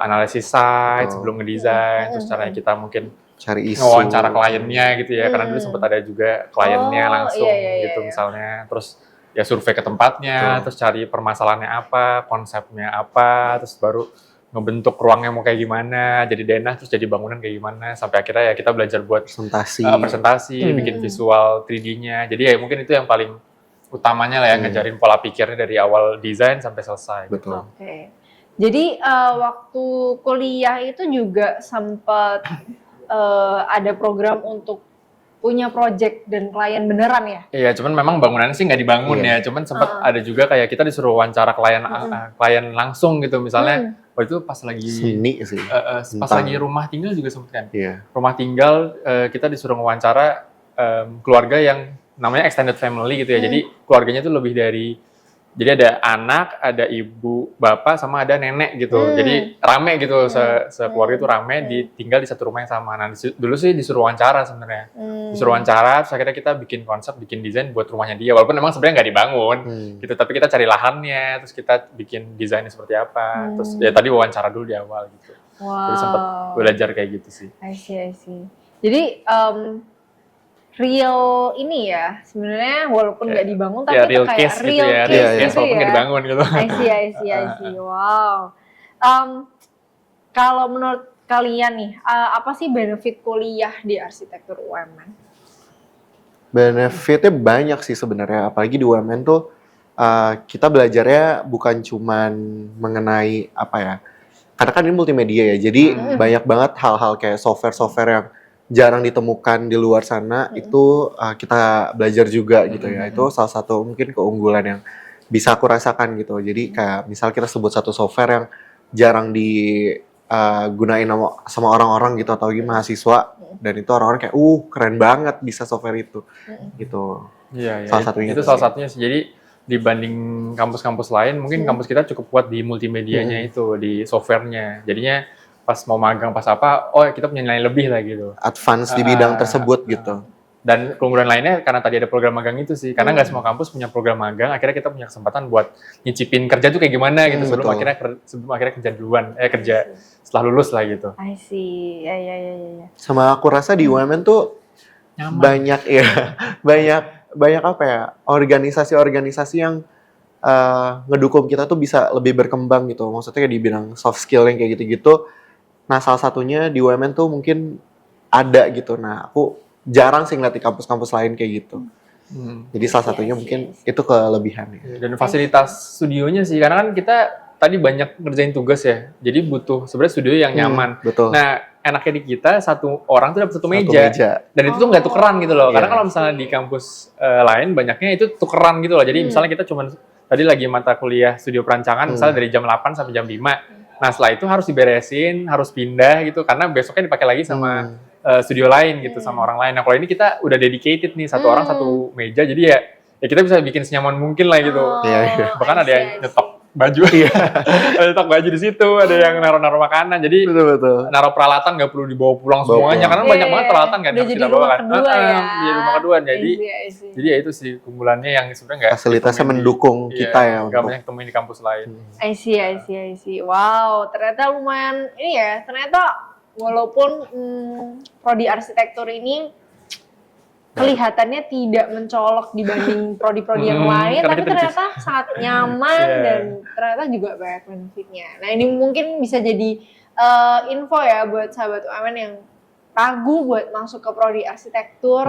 analisis site sebelum ngedesain, terus caranya kita mungkin cari isu, ngewawancara kliennya gitu ya, karena dulu sempat ada juga kliennya langsung gitu misalnya, terus ya survei ke tempatnya, terus cari permasalahannya apa, konsepnya apa, terus baru ngebentuk ruangnya mau kayak gimana, jadi denah, terus jadi bangunan kayak gimana, sampai akhirnya ya kita belajar buat presentasi, bikin visual 3D-nya, jadi ya mungkin itu yang paling utamanya lah ya, ngajarin pola pikirnya dari awal desain sampai selesai. Betul. Oke. Jadi waktu kuliah itu juga sempat ada program untuk punya project dan klien beneran ya? Iya, cuman memang bangunannya sih nggak dibangun ya, cuman sempat ada juga kayak kita disuruh wawancara klien langsung gitu, misalnya waktu itu pas lagi seni sih, pas lagi rumah tinggal juga sempat kan? Iya. Rumah tinggal kita disuruh wawancara keluarga yang namanya extended family gitu ya, jadi keluarganya itu lebih dari, jadi ada anak, ada ibu, bapak, sama ada nenek gitu. Jadi rame gitu, sekeluarga itu rame, tinggal di satu rumah yang sama. Nah, dulu sih disuruh wawancara sebenarnya. Disuruh wawancara, terus akhirnya kita bikin konsep, bikin desain buat rumahnya dia. Walaupun memang sebenarnya nggak dibangun, gitu. Tapi kita cari lahannya, terus kita bikin desainnya seperti apa. Terus ya tadi wawancara dulu di awal gitu. Jadi sempat belajar kayak gitu sih. I see. Jadi real ini ya, sebenarnya walaupun nggak dibangun tapi real itu kayak case real gitu ya, case real gitu case walaupun nggak dibangun gitu. I see. Wow. Kalau menurut kalian nih, apa sih benefit kuliah di arsitektur UMN? Benefitnya banyak sih sebenarnya, apalagi di UMN tuh kita belajarnya bukan cuman mengenai apa ya, karena kan ini multimedia ya, jadi banyak banget hal-hal kayak software yang jarang ditemukan di luar sana, itu kita belajar juga gitu ya. Itu salah satu mungkin keunggulan yang bisa aku rasakan gitu. Jadi kayak misal kita sebut satu software yang jarang digunain sama orang-orang gitu, atau mahasiswa, dan itu orang-orang kayak keren banget bisa software itu gitu. Iya, salah satunya itu salah satunya sih. Jadi dibanding kampus-kampus lain, mungkin kampus kita cukup kuat di multimedianya itu, di softwarenya. Jadinya pas mau magang pas apa, kita punya nilai lebih lah gitu. Advance di bidang tersebut gitu. Dan keunggulan lainnya karena tadi ada program magang itu sih, karena nggak semua kampus punya program magang, akhirnya kita punya kesempatan buat nyicipin kerja tuh kayak gimana gitu, sebelum akhirnya kerja duluan, kerja setelah lulus lah gitu. I see, ya. Sama aku rasa di UMN tuh banyak apa ya, organisasi-organisasi yang ngedukung kita tuh bisa lebih berkembang gitu, maksudnya kayak di bidang soft skill yang kayak gitu-gitu. Nah, salah satunya di UMN tuh mungkin ada gitu. Nah, aku jarang sih ngeliat di kampus-kampus lain kayak gitu. Jadi salah satunya mungkin itu kelebihannya. Dan fasilitas studionya sih, karena kan kita tadi banyak ngerjain tugas ya. Jadi butuh sebenarnya studio yang nyaman. Betul. Nah, enaknya di kita satu orang tuh dapat satu meja. Dan itu tuh nggak tukeran gitu loh. Karena kalau misalnya di kampus lain banyaknya itu tukeran gitu loh. Jadi misalnya kita cuman tadi lagi mata kuliah studio perancangan, misalnya dari jam 8 sampai jam 5. Nah, setelah itu harus diberesin, harus pindah gitu, karena besoknya dipakai lagi sama studio lain gitu, sama orang lain. Nah, kalau ini kita udah dedicated nih, satu orang satu meja, jadi ya kita bisa bikin senyaman mungkin lah gitu. Bahkan ada yang nyetok baju, ada nyetok baju di situ, ada yang naruh makanan, jadi naruh peralatan nggak perlu dibawa pulang semuanya, karena banyak banget peralatan kan yang harus kita bawa kan. Jadi rumah kedua, jadi ya itu sih keunggulannya yang sebenarnya nggak fasilitasnya mendukung kita ya, nggak banyak temuin di kampus lain. I see. Wow, ternyata lumayan ini ya, ternyata walaupun prodi arsitektur ini kelihatannya tidak mencolok dibanding prodi-prodi yang lain, tapi ternyata sangat nyaman dan ternyata juga banyak benefitnya. Nah, ini mungkin bisa jadi info ya buat sahabat UMN yang ragu buat masuk ke prodi arsitektur,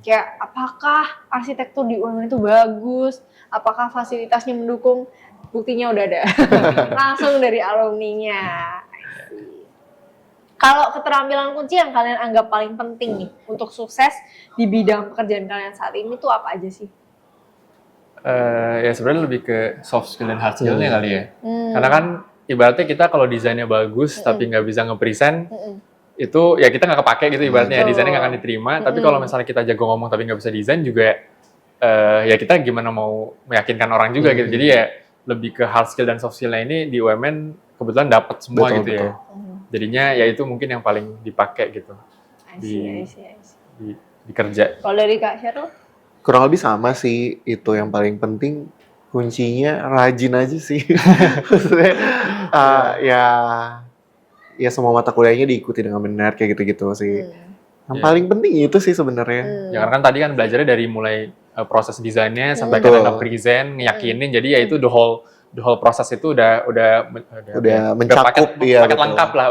kayak apakah arsitektur di UMN itu bagus, apakah fasilitasnya mendukung, buktinya udah ada langsung dari alumninya. Kalau keterampilan kunci yang kalian anggap paling penting nih untuk sukses di bidang pekerjaan kalian saat ini tuh apa aja sih? Ya sebenarnya lebih ke soft skill dan hard skill-nya kali ya. Karena kan ibaratnya kita kalau desainnya bagus tapi nggak bisa nge-present, itu ya kita nggak kepake gitu ibaratnya, desainnya nggak akan diterima. Tapi kalau misalnya kita jago ngomong tapi nggak bisa desain juga, ya kita gimana mau meyakinkan orang juga gitu. Jadi ya lebih ke hard skill dan soft skill-nya ini di UMN kebetulan dapat semua Betul, gitu betul. ya. Jadinya ya itu mungkin yang paling dipakai gitu I see. di kerja. Kalau dari Kak Syarul? Kurang lebih sama sih, itu yang paling penting kuncinya rajin aja sih. Maksudnya ya semua mata kuliahnya diikuti dengan benar kayak gitu-gitu sih. Yang Iya. paling penting itu sih sebenarnya. Ya karena kan tadi kan belajarnya dari mulai proses desainnya sampai Betul. kita present, ngeyakinin. Jadi ya itu the whole proses itu udah mencakup, paket iya, betul. lengkap lah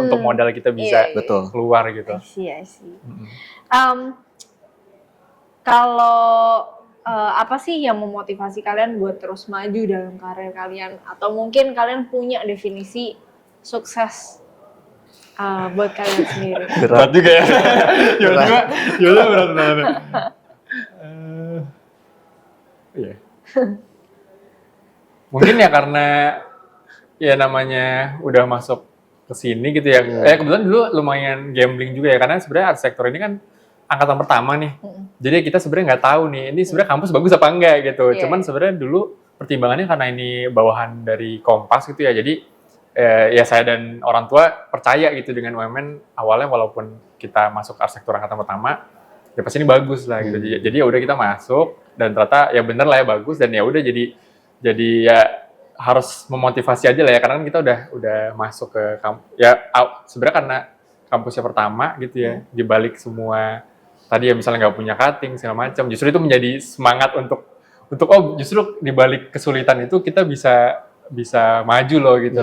untuk modal kita bisa Iya. Betul. keluar gitu. I see. Kalau apa sih yang memotivasi kalian buat terus maju dalam karir kalian? Atau mungkin kalian punya definisi sukses buat kalian sendiri? Berat juga ya. Yaudah berat banget. Iya. Mungkin ya karena ya namanya udah masuk ke sini gitu ya. Kebetulan dulu lumayan gambling juga ya, karena sebenarnya arsitektur ini kan angkatan pertama nih. Jadi kita sebenarnya nggak tahu nih, ini sebenarnya kampus bagus apa enggak gitu. Iya. Cuman sebenarnya dulu pertimbangannya karena ini bawahan dari Kompas gitu ya. Jadi ya saya dan orang tua percaya gitu dengan UMN awalnya, walaupun kita masuk arsitektur angkatan pertama, ya pasti ini bagus lah gitu. Jadi ya udah kita masuk dan ternyata ya bener lah ya bagus, dan ya udah jadi ya harus memotivasi aja lah ya, karena kan kita udah masuk ke sebenarnya karena kampusnya pertama gitu ya, dibalik semua tadi ya misalnya nggak punya cutting segala macam, justru itu menjadi semangat untuk justru dibalik kesulitan itu kita bisa maju loh gitu.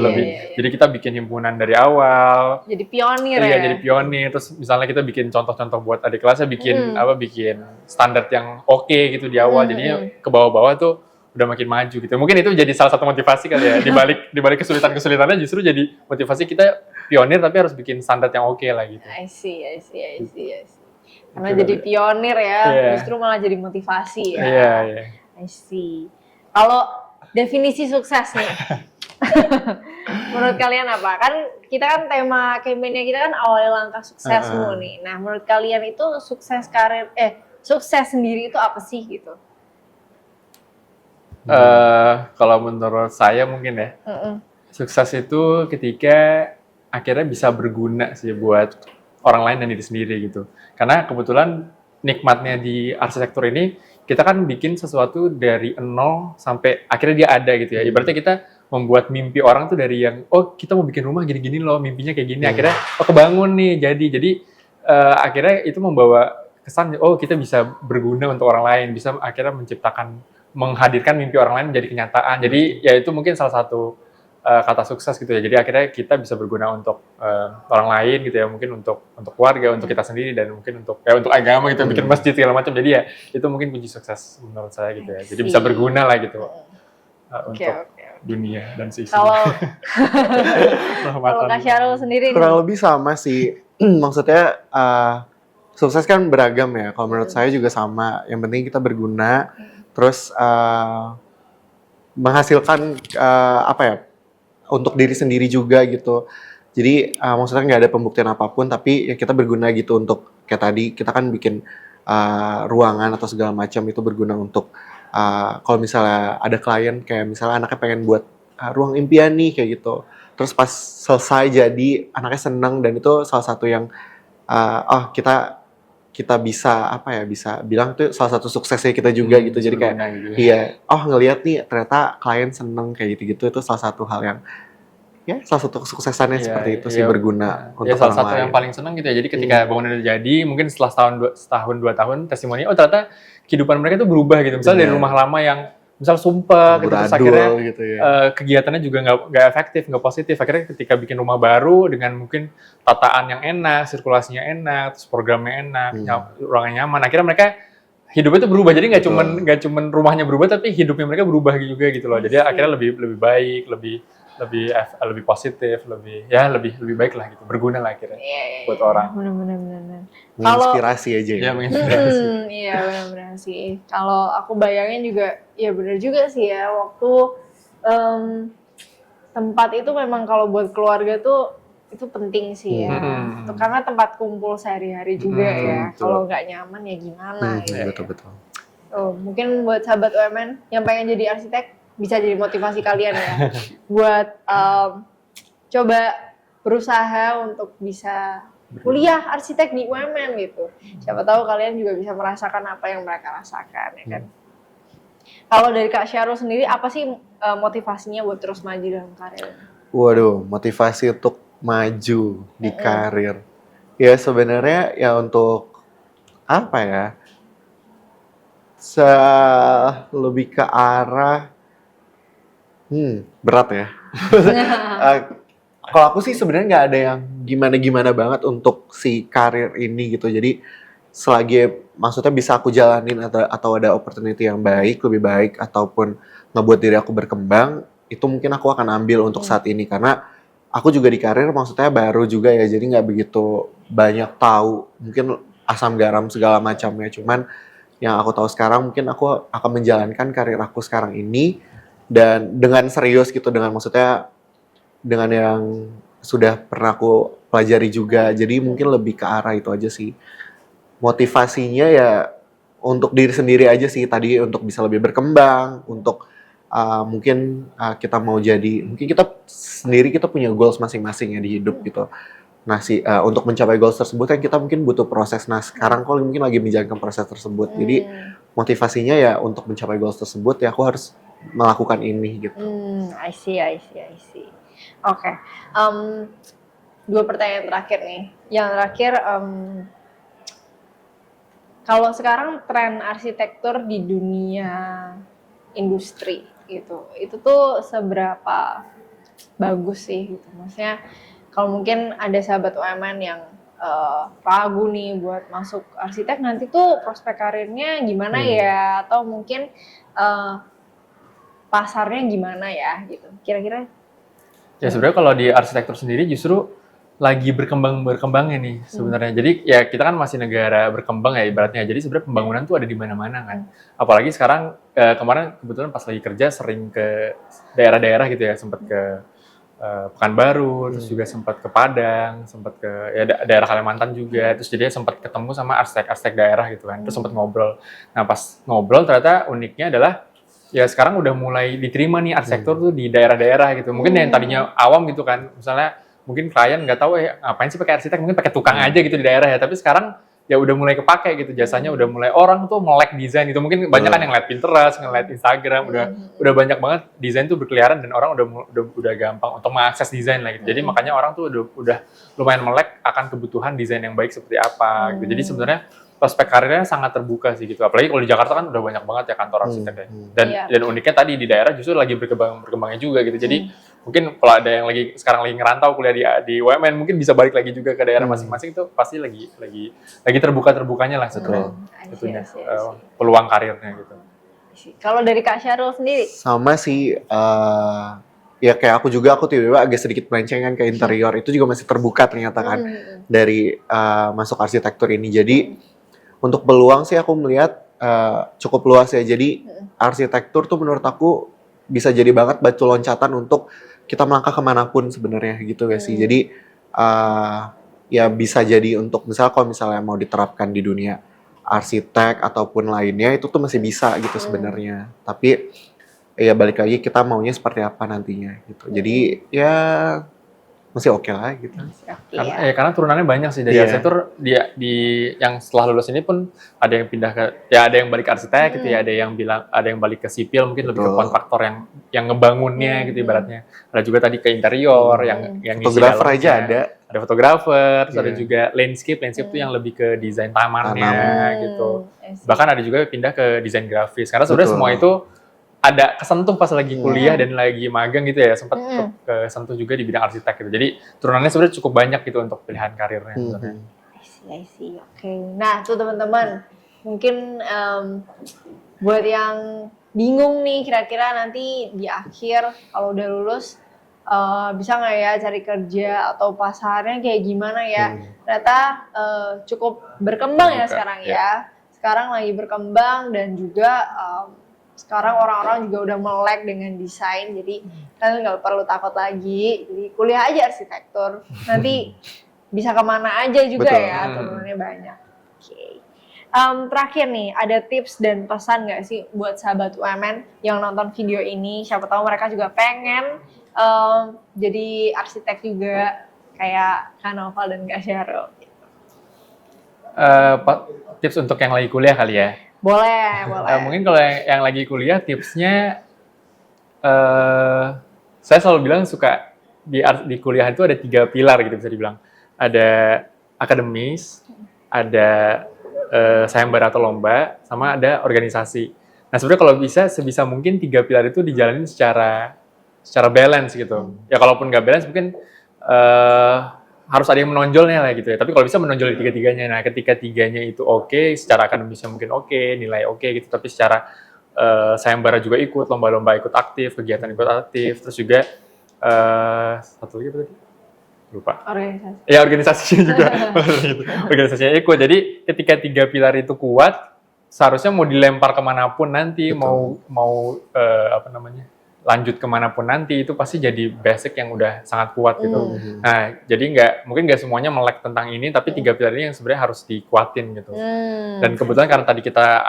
Jadi kita bikin himpunan dari awal, jadi pionir iya, ya. jadi pionir. Terus misalnya kita bikin contoh-contoh buat adik kelasnya, bikin standar yang oke gitu di awal. Jadinya ke bawah-bawah tuh udah makin maju gitu. Mungkin itu jadi salah satu motivasi kali ya. Dibalik kesulitannya justru jadi motivasi kita pionir tapi harus bikin standar yang oke lah gitu. I see. Karena jadi pionir ya, justru malah jadi motivasi ya. Iya. I see. Kalau definisi sukses nih, menurut kalian apa? Kan kita kan tema kampanye kita kan awali langkah suksesmu nih. Nah, menurut kalian itu sukses sukses sendiri itu apa sih gitu? Kalau menurut saya mungkin ya, sukses itu ketika akhirnya bisa berguna sih buat orang lain dan diri sendiri gitu. Karena kebetulan nikmatnya di arsitektur ini, kita kan bikin sesuatu dari nol sampai akhirnya dia ada gitu ya. Ibaratnya kita membuat mimpi orang tuh dari yang, kita mau bikin rumah gini-gini loh, mimpinya kayak gini. Akhirnya, kebangun nih, jadi akhirnya itu membawa kesan, kita bisa berguna untuk orang lain, bisa akhirnya menghadirkan mimpi orang lain menjadi kenyataan. Jadi ya itu mungkin salah satu kata sukses gitu ya. Jadi akhirnya kita bisa berguna untuk orang lain gitu ya, mungkin untuk keluarga, untuk kita sendiri, dan mungkin untuk agama gitu, bikin masjid segala macam. Jadi ya itu mungkin kunci sukses menurut saya gitu ya. Jadi bisa berguna lah gitu untuk dunia dan sisi. Kalau Kak Syarul sendiri kurang lebih sama sih. Maksudnya sukses kan beragam ya. Kalau menurut saya juga sama. Yang penting kita berguna, terus menghasilkan untuk diri sendiri juga gitu. Jadi maksudnya nggak ada pembuktian apapun, tapi ya kita berguna gitu untuk kayak tadi kita kan bikin ruangan atau segala macam itu berguna untuk kalau misalnya ada klien kayak misalnya anaknya pengen buat ruang impian nih kayak gitu. Terus pas selesai jadi anaknya seneng, dan itu salah satu yang kita bisa bisa bilang itu salah satu suksesnya kita juga gitu. Jadi kayak ngelihat nih ternyata klien seneng kayak gitu-gitu, itu salah satu hal yang salah satu kesuksesannya seperti itu sih, berguna untuk salah orang satu lain. yang paling seneng gitu ya. Jadi ketika bangunan udah jadi, mungkin setelah setahun 2 tahun testimoni, ternyata kehidupan mereka tuh berubah gitu. Misalnya dari rumah lama yang misal sumpah gitu, terus akhirnya gitu ya. Kegiatannya juga nggak efektif, nggak positif. Akhirnya ketika bikin rumah baru dengan mungkin tataan yang enak, sirkulasinya enak, terus programnya enak, ruangannya nyaman, akhirnya mereka hidupnya tuh berubah. Jadi nggak cuman rumahnya berubah, tapi hidupnya mereka berubah juga gitu loh. Jadi akhirnya lebih baik, lebih positif, lebih baik lah gitu, berguna lah akhirnya buat orang. Benar. Menginspirasi aja ya. Menginspirasi. Iya benar sih. Kalau aku bayangin juga, ya benar juga sih ya, waktu tempat itu memang kalau buat keluarga tuh itu penting sih ya. Karena tempat kumpul sehari-hari juga ya. Kalau nggak nyaman ya gimana gitu. Betul. Mungkin buat sahabat UMN yang pengen jadi arsitek, bisa jadi motivasi kalian ya. Buat coba berusaha untuk bisa kuliah arsitek di UMN gitu. Siapa tahu kalian juga bisa merasakan apa yang mereka rasakan, ya kan? Kalau dari Kak Syarul sendiri, apa sih motivasinya buat terus maju dalam karir? Waduh, motivasi untuk maju di karir. Ya sebenarnya ya untuk apa ya? Lebih ke arah berat ya. Kalau aku sih sebenarnya nggak ada yang gimana-gimana banget untuk si karir ini gitu. Jadi selagi maksudnya bisa aku jalanin atau ada opportunity yang baik, lebih baik ataupun ngebuat diri aku berkembang, itu mungkin aku akan ambil untuk saat ini karena aku juga di karir maksudnya baru juga ya. Jadi nggak begitu banyak tahu mungkin asam garam segala macamnya. Cuman yang aku tahu sekarang mungkin aku akan menjalankan karir aku sekarang ini dan dengan serius gitu, dengan maksudnya dengan yang sudah pernah aku pelajari juga. Jadi mungkin lebih ke arah itu aja sih. Motivasinya ya untuk diri sendiri aja sih, tadi untuk bisa lebih berkembang, untuk mungkin kita mau jadi, mungkin kita sendiri kita punya goals masing-masing ya di hidup gitu. Nah untuk mencapai goals tersebut kan kita mungkin butuh proses. Nah sekarang kok mungkin lagi menjalankan proses tersebut. Jadi motivasinya ya untuk mencapai goals tersebut ya aku harus melakukan ini gitu. I see. Oke, dua pertanyaan terakhir nih. Yang terakhir, kalau sekarang tren arsitektur di dunia industri gitu, itu tuh seberapa bagus sih gitu? Maksudnya kalau mungkin ada sahabat UMN yang ragu nih buat masuk arsitek, nanti tuh prospek karirnya gimana ya? Atau mungkin pasarnya gimana ya gitu? Kira-kira? Ya sebenarnya kalau di arsitektur sendiri justru lagi berkembangnya nih sebenarnya. Jadi ya kita kan masih negara berkembang ya ibaratnya. Jadi sebenarnya pembangunan tuh ada di mana-mana kan. Apalagi sekarang kemarin kebetulan pas lagi kerja sering ke daerah-daerah gitu ya, sempat ke Pekanbaru, terus juga sempat ke Padang, sempat ke ya daerah Kalimantan juga. Terus jadi sempat ketemu sama arsitek-arsitek daerah gitu kan. Terus sempat ngobrol. Nah pas ngobrol ternyata uniknya adalah ya sekarang udah mulai diterima nih arsitektur tuh di daerah-daerah gitu. Mungkin yang tadinya awam gitu kan, misalnya mungkin klien nggak tahu ngapain sih pakai arsitek, mungkin pakai tukang aja gitu di daerah ya. Tapi sekarang ya udah mulai kepake gitu jasanya, udah mulai orang tuh melek desain gitu. Mungkin banyak kan yang lihat Pinterest, ngeliat Instagram, udah banyak banget desain tuh berkeliaran dan orang udah gampang untuk mengakses desain lah gitu. Jadi makanya orang tuh udah lumayan melek akan kebutuhan desain yang baik seperti apa gitu. Jadi sebenarnya prospek karirnya sangat terbuka sih gitu. Apalagi kalau di Jakarta kan udah banyak banget ya kantor arsitek ya. Dan uniknya tadi di daerah justru lagi berkembangnya juga gitu. Jadi mungkin kalau ada yang sekarang lagi ngerantau kuliah di UMN mungkin bisa balik lagi juga ke daerah masing-masing, itu pasti lagi terbukanya lah setelah itunya peluang karirnya gitu. Kalau dari Kak Syarul sendiri? Sama sih, ya kayak aku tiba-tiba agak sedikit melenceng kan ke interior, itu juga masih terbuka ternyata kan dari masuk arsitektur ini. Jadi untuk peluang sih aku melihat cukup luas ya. Jadi arsitektur tuh menurut aku bisa jadi banget batu loncatan untuk kita melangkah kemanapun sebenarnya gitu ya sih. Jadi ya bisa jadi untuk kalau misalnya mau diterapkan di dunia arsitek ataupun lainnya itu tuh masih bisa gitu sebenarnya. Tapi ya balik lagi kita maunya seperti apa nantinya gitu. Jadi ya masih oke lah gitu. Karena turunannya banyak sih dari arsitektur yang setelah lulus ini pun ada yang pindah ada yang balik ke arsitek gitu ya, ada yang balik ke sipil, mungkin lebih ke kontraktor yang ngebangunnya gitu ibaratnya. Ada juga tadi ke interior yang fotografer aja ada fotografer, terus ada juga landscape itu yang lebih ke desain tamannya gitu. Bahkan ada juga pindah ke desain grafis. Karena sebenarnya semua itu ada kesentuh pas lagi kuliah dan lagi magang gitu ya, sempat kesentuh juga di bidang arsitek gitu. Jadi turunannya sebenarnya cukup banyak gitu untuk pilihan karirnya sebenarnya. I see. Oke. Nah, tuh teman-teman, mungkin buat yang bingung nih kira-kira nanti di akhir kalau udah lulus bisa nggak ya cari kerja atau pasarnya kayak gimana ya? Ternyata cukup berkembang ya sekarang ya. Sekarang lagi berkembang dan juga sekarang orang-orang juga udah melek dengan desain, jadi kalian nggak perlu takut lagi. Jadi kuliah aja arsitektur, nanti bisa kemana aja juga ya, turunannya banyak. Oke. Terakhir nih, ada tips dan pesan nggak sih buat sahabat UMN yang nonton video ini? Siapa tahu mereka juga pengen jadi arsitek juga kayak Kak Noval dan Kak Syarul? Tips untuk yang lagi kuliah kali ya. Boleh, boleh. Mungkin kalau yang lagi kuliah tipsnya, saya selalu bilang suka di kuliah itu ada 3 pilar gitu bisa dibilang. Ada akademis, ada sayembara atau lomba, sama ada organisasi. Nah sebenarnya kalau bisa sebisa mungkin 3 pilar itu dijalanin secara balance gitu. Ya kalaupun nggak balance mungkin harus ada yang menonjolnya lah gitu ya. Tapi kalau bisa menonjol di 3-tiganya. Nah ketika 3-nya itu oke, secara akademisnya mungkin oke, nilai oke gitu. Tapi secara sayembara juga ikut, lomba-lomba ikut aktif, kegiatan ikut aktif, terus juga satu lagi apa tadi? Lupa. Organisasi. Ya organisasinya juga. Organisasinya ikut. Jadi ketika 3 pilar itu kuat, seharusnya mau dilempar kemanapun nanti, Betul. mau apa namanya, lanjut kemanapun nanti, itu pasti jadi basic yang udah sangat kuat gitu. Nah, jadi mungkin nggak semuanya melek tentang ini, tapi 3 pilar ini yang sebenarnya harus dikuatin gitu. Dan kebetulan karena tadi kita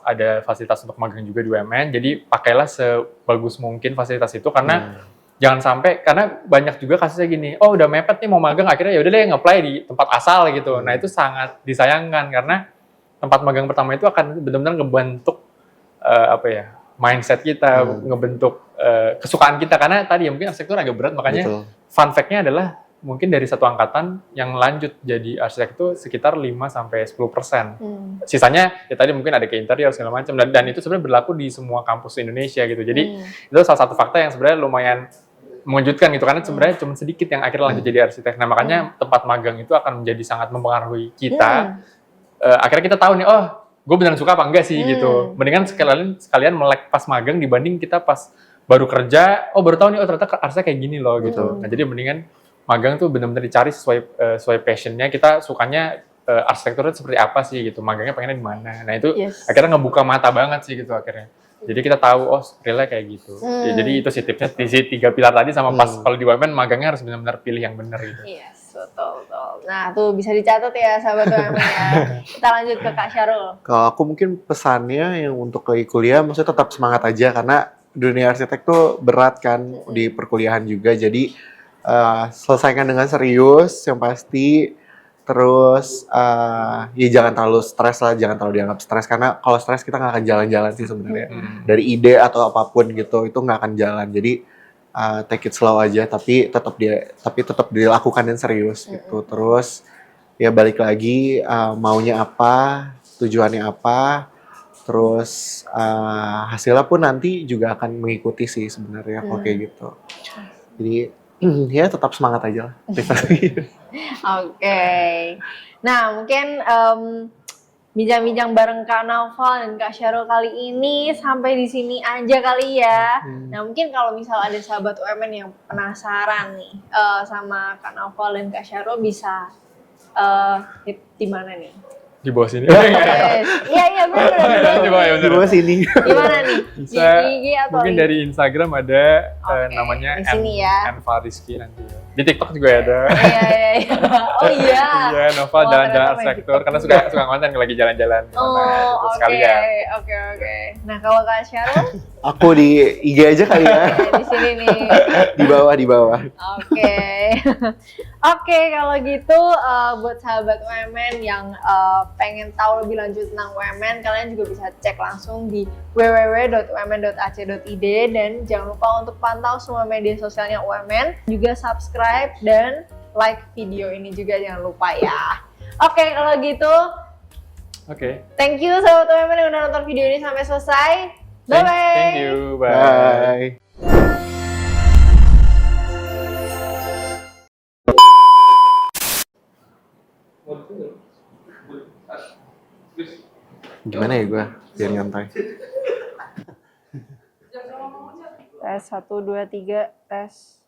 ada fasilitas untuk magang juga di UMN, jadi pakailah sebagus mungkin fasilitas itu karena jangan sampai, karena banyak juga kasusnya gini, oh udah mepet nih mau magang, akhirnya ya udah deh nge-apply di tempat asal gitu. Nah itu sangat disayangkan karena tempat magang pertama itu akan benar-benar ngebentuk mindset kita, ngebentuk kesukaan kita, karena tadi ya mungkin arsitektur agak berat, makanya fun fact-nya adalah mungkin dari satu angkatan yang lanjut jadi arsitek itu sekitar 5-10%. Sisanya ya tadi mungkin ada ke interior segala macam, dan itu sebenarnya berlaku di semua kampus Indonesia gitu. Jadi itu salah satu fakta yang sebenarnya lumayan mengejutkan gitu, karena sebenarnya cuma sedikit yang akhirnya lanjut jadi arsitek. Nah makanya tempat magang itu akan menjadi sangat mempengaruhi kita. Akhirnya kita tahu nih, oh gue beneran suka apa enggak sih gitu. Mendingan sekalian melek pas magang dibanding kita pas baru kerja, oh baru tahu nih, oh ternyata arsitek kayak gini loh gitu. Nah jadi mendingan magang tuh benar-benar dicari sesuai passionnya, kita sukanya arsitekturnya seperti apa sih gitu, magangnya pengennya di mana. Nah itu akhirnya ngebuka mata banget sih gitu akhirnya. Jadi kita tahu, oh realnya kayak gitu. Ya, jadi itu sih tipsnya, di 3 pilar tadi sama pas kalau di UMN magangnya harus benar-benar pilih yang benar gitu. Yes, betul. Nah tuh bisa dicatat ya sahabat UMN ya. Kita lanjut ke Kak Syarul. Kalau aku mungkin pesannya yang untuk ke kuliah, maksudnya tetap semangat aja karena dunia arsitek tuh berat kan di perkuliahan juga. Jadi selesaikan dengan serius yang pasti. Terus ya jangan terlalu stres lah, jangan terlalu dianggap stres karena kalau stres kita nggak akan jalan-jalan sih sebenarnya. Dari ide atau apapun gitu itu nggak akan jalan. Jadi take it slow aja, tapi tetap dilakukan yang serius gitu. Terus ya balik lagi maunya apa, tujuannya apa, terus hasilnya pun nanti juga akan mengikuti sih sebenarnya kalau kayak gitu. Jadi ya tetap semangat aja lah. Oke. Nah mungkin bincang-bincang bareng Kak Noval dan Kak Syarul kali ini sampai di sini aja kali ya. Nah mungkin kalau misal ada sahabat UMN yang penasaran nih sama Kak Noval dan Kak Syarul bisa hit di mana nih? Di bawah sini. Iya benar. Di bawah sini. Gimana nih? Bisa, di IG atau mungkin dari Instagram ada namanya di sini ya. Enva Rizky nanti. Di TikTok juga ada. Iya. Oh iya. Iya, Noval jalan-jalan arsitektur karena suka konten lagi jalan-jalan. Oh, oke. Nah, kalau Kak Syarul? Aku di IG aja kali ya. Di sini nih. Di bawah. Oke, kalau gitu buat sahabat UMN yang pengen tahu lebih lanjut tentang UMN, kalian juga bisa cek langsung di www.umn.ac.id dan jangan lupa untuk pantau semua media sosialnya UMN, juga subscribe dan like video ini juga jangan lupa ya. Oke, kalau gitu. Thank you sahabat UMN yang udah nonton video ini sampai selesai. Bye-bye. Thank you. Bye. Gimana ya gue biar nyantai. Tes 1, 2, 3 tes.